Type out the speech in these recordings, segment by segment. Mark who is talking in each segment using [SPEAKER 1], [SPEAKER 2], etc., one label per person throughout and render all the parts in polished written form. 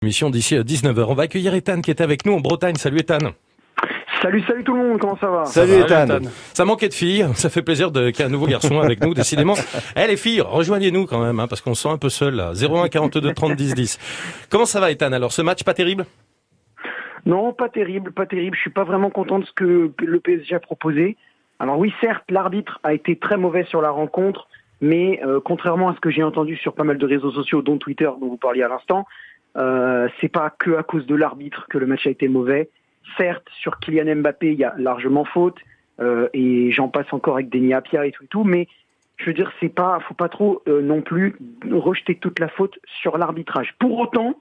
[SPEAKER 1] Mission d'ici 19h. On va accueillir Ethan qui est avec nous en Bretagne. Salut Ethan.
[SPEAKER 2] Salut tout le monde, comment ça va?
[SPEAKER 3] Salut Ethan.
[SPEAKER 1] Ça manquait de filles, ça fait plaisir qu'il y ait un nouveau garçon avec nous, décidément. Les filles, rejoignez-nous quand même, parce qu'on se sent un peu seul là. 01 42 30 10 10. Comment ça va Ethan? Alors ce match, pas terrible?
[SPEAKER 2] Non, pas terrible. Je suis pas vraiment content de ce que le PSG a proposé. Alors oui, certes, l'arbitre a été très mauvais sur la rencontre, mais contrairement à ce que j'ai entendu sur pas mal de réseaux sociaux, dont Twitter, dont vous parliez à l'instant, c'est pas que à cause de l'arbitre que le match a été mauvais. Certes, sur Kylian Mbappé, il y a largement faute, et j'en passe encore avec Denis Apia et tout, mais je veux dire, faut pas trop non plus rejeter toute la faute sur l'arbitrage. Pour autant,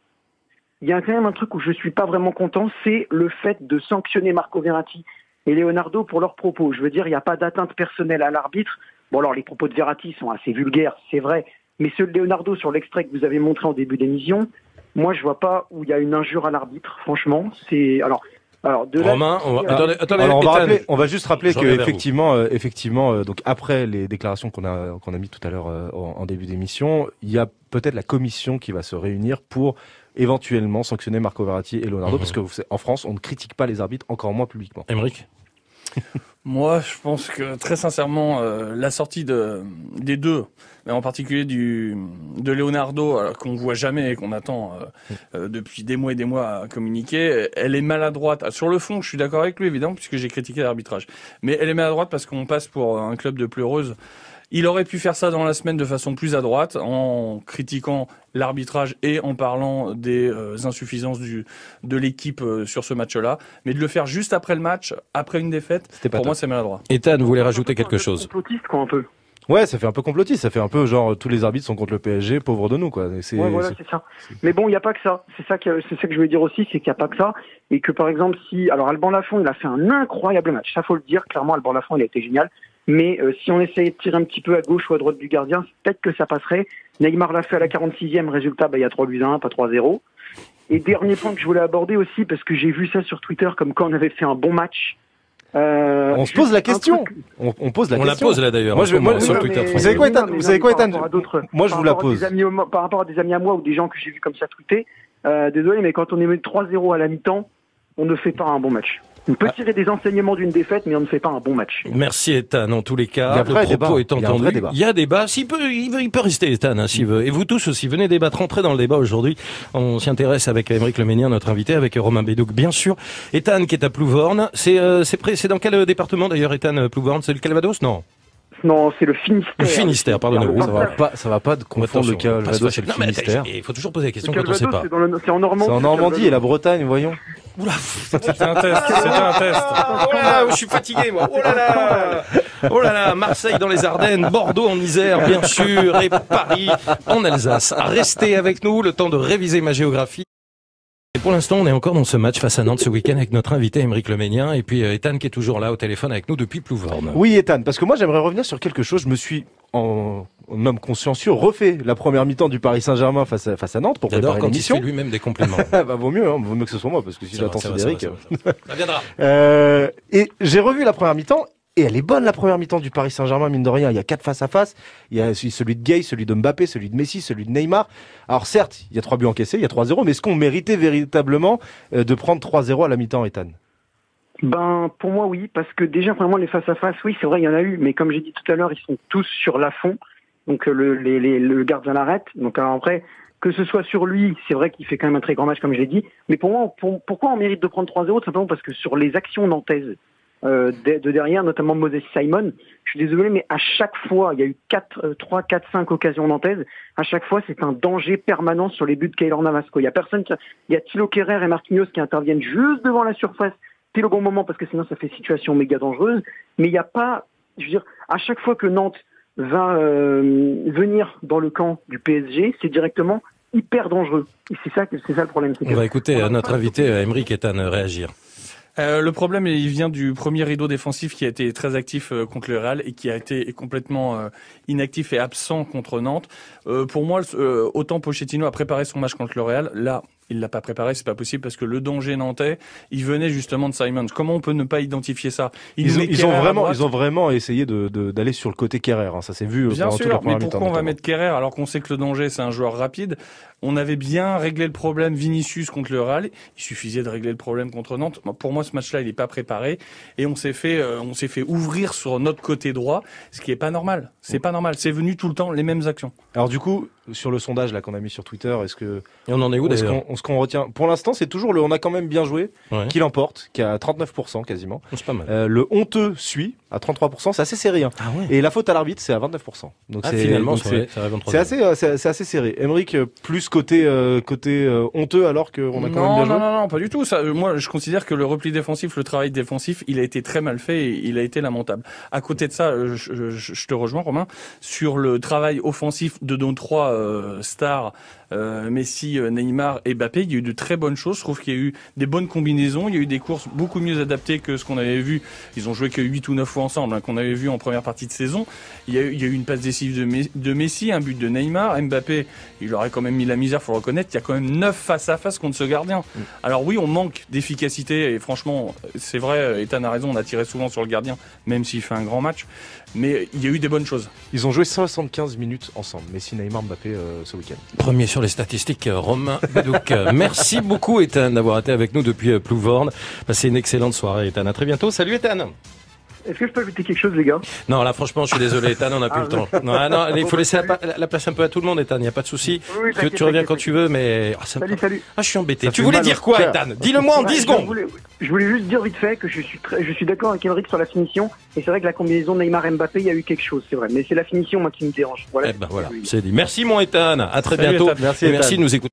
[SPEAKER 2] il y a quand même un truc où je suis pas vraiment content, c'est le fait de sanctionner Marco Verratti et Leonardo pour leurs propos. Je veux dire, il n'y a pas d'atteinte personnelle à l'arbitre. Bon alors, les propos de Verratti sont assez vulgaires, c'est vrai, mais ceux de Leonardo sur l'extrait que vous avez montré en début d'émission, moi je vois pas où il y a une injure à l'arbitre, franchement. Alors de
[SPEAKER 1] Romain, attendez,
[SPEAKER 3] alors on va juste rappeler que effectivement, donc après les déclarations qu'on a mis tout à l'heure en début d'émission, il y a peut-être la commission qui va se réunir pour éventuellement sanctionner Marco Verratti et Leonardo, parce que en France, on ne critique pas les arbitres, encore moins publiquement.
[SPEAKER 1] Aymeric.
[SPEAKER 4] Moi, je pense que très sincèrement, la sortie des deux, mais en particulier de Leonardo, qu'on voit jamais et qu'on attend depuis des mois et des mois à communiquer, elle est maladroite. Sur le fond, je suis d'accord avec lui évidemment, puisque j'ai critiqué l'arbitrage, mais elle est maladroite parce qu'on passe pour un club de pleureuses. Il aurait pu faire ça dans la semaine de façon plus adroite, en critiquant l'arbitrage et en parlant des insuffisances de l'équipe sur ce match-là. Mais de le faire juste après le match, après une défaite, pour moi c'est maladroit.
[SPEAKER 1] Ethan, vous voulez rajouter quelque chose?
[SPEAKER 2] Complotiste quoi un peu.
[SPEAKER 3] Ouais, ça fait un peu complotiste, ça fait un peu genre tous les arbitres sont contre le PSG, pauvre de nous quoi.
[SPEAKER 2] Ouais, voilà, c'est ça. Mais bon, il y a pas que ça. C'est ça que je veux dire aussi, c'est qu'il y a pas que ça et que par exemple alors Alban Lafont, il a fait un incroyable match. Ça faut le dire, clairement Alban Lafont, il a été génial. Mais si on essayait de tirer un petit peu à gauche ou à droite du gardien, peut-être que ça passerait. Neymar l'a fait à la 46e, résultat, il y a 3-1, pas 3-0. Et dernier point que je voulais aborder aussi, parce que j'ai vu ça sur Twitter, comme quand on avait fait un bon match.
[SPEAKER 3] On se pose la question. On pose la question.
[SPEAKER 1] On la pose là d'ailleurs.
[SPEAKER 3] Moi, sur Twitter. Vous savez quoi, Ethan? Moi, je vous la pose.
[SPEAKER 2] Par rapport à des amis à moi ou des gens que j'ai vus comme ça tweeter, désolé, mais quand on est mis 3-0 à la mi-temps, on ne fait pas un bon match. On peut tirer des enseignements d'une défaite, mais on ne fait pas un bon match.
[SPEAKER 1] Merci Ethan, en tous les cas. Le propos est entendu. Il y a débat. Il peut rester Ethan, s'il veut. Et vous tous aussi, venez débattre, rentrez dans le débat aujourd'hui. On s'y intéresse avec Aymeric Le Menhir, notre invité, avec Romain Bédouc, bien sûr. Ethan qui est à Plouvorne. C'est dans quel département d'ailleurs, Ethan, Plouvorne? C'est le Calvados?
[SPEAKER 2] Non, c'est le Finistère.
[SPEAKER 1] Le Finistère, pardonnez-moi.
[SPEAKER 3] Ça va pas de confondre le Calvados et le Finistère.
[SPEAKER 1] Il faut toujours poser la question quand on sait pas.
[SPEAKER 2] C'est en Normandie.
[SPEAKER 3] C'est en Normandie et la Bretagne, voyons.
[SPEAKER 1] Oula,
[SPEAKER 4] C'était un test.
[SPEAKER 1] Oh là là, je suis fatigué, moi. Oh là là, Marseille dans les Ardennes, Bordeaux en Isère, bien sûr, et Paris en Alsace. Restez avec nous, le temps de réviser ma géographie. Et pour l'instant, on est encore dans ce match face à Nantes ce week-end avec notre invité Aymeric Le Menhir et puis Ethan qui est toujours là au téléphone avec nous depuis Plouvorne.
[SPEAKER 3] Oui, Ethan, parce que moi j'aimerais revenir sur quelque chose. Je me suis, en homme consciencieux, refait la première mi-temps du Paris Saint-Germain face à Nantes pour préparer l'émission.
[SPEAKER 1] Il fait lui-même des compliments.
[SPEAKER 3] Vaut mieux que ce soit moi, parce que si j'attends Cédric...
[SPEAKER 1] Ça viendra.
[SPEAKER 3] Et j'ai revu la première mi-temps. Et elle est bonne la première mi-temps du Paris Saint-Germain, mine de rien. Il y a 4 face à face. Il y a celui de Gay, celui de Mbappé, celui de Messi, celui de Neymar. Alors certes, il y a 3 buts encaissés, il y a 3-0, mais est-ce qu'on méritait véritablement de prendre 3-0 à la mi-temps, Ethan?
[SPEAKER 2] Pour moi oui, parce que déjà premièrement les face à face, oui c'est vrai il y en a eu, mais comme j'ai dit tout à l'heure, ils sont tous sur Lafont, donc le gardien l'arrête. Donc alors après, que ce soit sur lui, c'est vrai qu'il fait quand même un très grand match comme je l'ai dit, mais pour moi, pourquoi on mérite de prendre 3-0? Tout simplement parce que sur les actions nantaises, de derrière, notamment Moses Simon. Je suis désolé, mais à chaque fois, il y a eu 3, 4, 5 occasions nantaises. À chaque fois, c'est un danger permanent sur les buts de Keylor Navas. Il y a Thilo Kehrer et Marquinhos qui interviennent juste devant la surface, pile au bon moment, parce que sinon ça fait situation méga dangereuse. Mais il n'y a pas, je veux dire, à chaque fois que Nantes va venir dans le camp du PSG, c'est directement hyper dangereux. Et c'est ça le problème.
[SPEAKER 1] On va écouter notre invité Aymeric Ethan réagir.
[SPEAKER 4] Le problème, il vient du premier rideau défensif qui a été très actif contre le Real et qui a été complètement inactif et absent contre Nantes. Pour moi, autant Pochettino a préparé son match contre le Real, là, Il l'a pas préparé, c'est pas possible parce que le danger nantais, il venait justement de Simons. Comment on peut ne pas identifier ça?
[SPEAKER 3] Ils ont vraiment essayé d'aller sur le côté Kerrer, hein. Ça s'est vu.
[SPEAKER 4] Bien sûr, mais pourquoi on va mettre Kerrer alors qu'on sait que le danger c'est un joueur rapide? On avait bien réglé le problème Vinicius contre le Real. Il suffisait de régler le problème contre Nantes. Pour moi, ce match-là, il est pas préparé et on s'est fait ouvrir sur notre côté droit, ce qui est pas normal. C'est pas normal. C'est venu tout le temps les mêmes actions.
[SPEAKER 3] Alors du coup, sur le sondage là qu'on a mis sur Twitter,
[SPEAKER 1] et on en est où d'ailleurs?
[SPEAKER 3] Ce qu'on retient pour l'instant, c'est toujours on a quand même bien joué, qui l'emporte, qui a 39% quasiment.
[SPEAKER 1] C'est pas mal.
[SPEAKER 3] Le honteux suit à 33%, c'est assez serré, hein.
[SPEAKER 1] Ah ouais.
[SPEAKER 3] Et la faute à l'arbitre, c'est à 29%. Donc
[SPEAKER 1] finalement,
[SPEAKER 3] c'est assez serré. Emeric, plus côté honteux alors qu'on a quand même bien joué.
[SPEAKER 4] Non, pas du tout. Ça, moi, je considère que le repli défensif, le travail défensif, il a été très mal fait et il a été lamentable. À côté de ça, je te rejoins, Romain, sur le travail offensif de nos trois stars, Messi, Neymar et Mbappé. Il y a eu de très bonnes choses. Je trouve qu'il y a eu des bonnes combinaisons. Il y a eu des courses beaucoup mieux adaptées que ce qu'on avait vu. Ils ont joué que 8 ou 9 fois ensemble, hein, qu'on avait vu en première partie de saison. Il y a eu une passe décisive de Messi, un but de Neymar. Mbappé, il aurait quand même mis la misère, faut le reconnaître. Il y a quand même 9 face à face contre ce gardien. Alors oui, on manque d'efficacité et franchement, c'est vrai, Ethan a raison, on a tiré souvent sur le gardien, même s'il fait un grand match. Mais il y a eu des bonnes choses.
[SPEAKER 3] Ils ont joué 75 minutes ensemble, Messi, Neymar, Mbappé, ce week-end.
[SPEAKER 1] Premier sur les statistiques, Romain Bédouc. Merci beaucoup, Ethan, d'avoir été avec nous depuis Plouvorne. Passez une excellente soirée, Ethan. À très bientôt. Salut, Ethan.
[SPEAKER 2] Est-ce que je peux ajouter quelque chose, les gars?
[SPEAKER 1] Non, là, franchement, je suis désolé, Ethan, on n'a plus le temps. Non, il faut laisser la place un peu à tout le monde, Ethan, il n'y a pas de souci.
[SPEAKER 2] Oui,
[SPEAKER 1] tu reviens quand tu veux, mais...
[SPEAKER 2] Salut.
[SPEAKER 1] Ah, je suis embêté. Tu voulais dire quoi, Ethan? Dis-le-moi en 10 secondes.
[SPEAKER 2] Je voulais juste dire vite fait que je suis d'accord avec Emeric sur la finition. Et c'est vrai que la combinaison Neymar-Mbappé, il y a eu quelque chose, c'est vrai. Mais c'est la finition, moi, qui me dérange. Voilà.
[SPEAKER 1] Voilà, c'est dit. Merci, mon Ethan. À très bientôt.
[SPEAKER 3] Ethan. Merci,
[SPEAKER 1] et merci de nous écouter.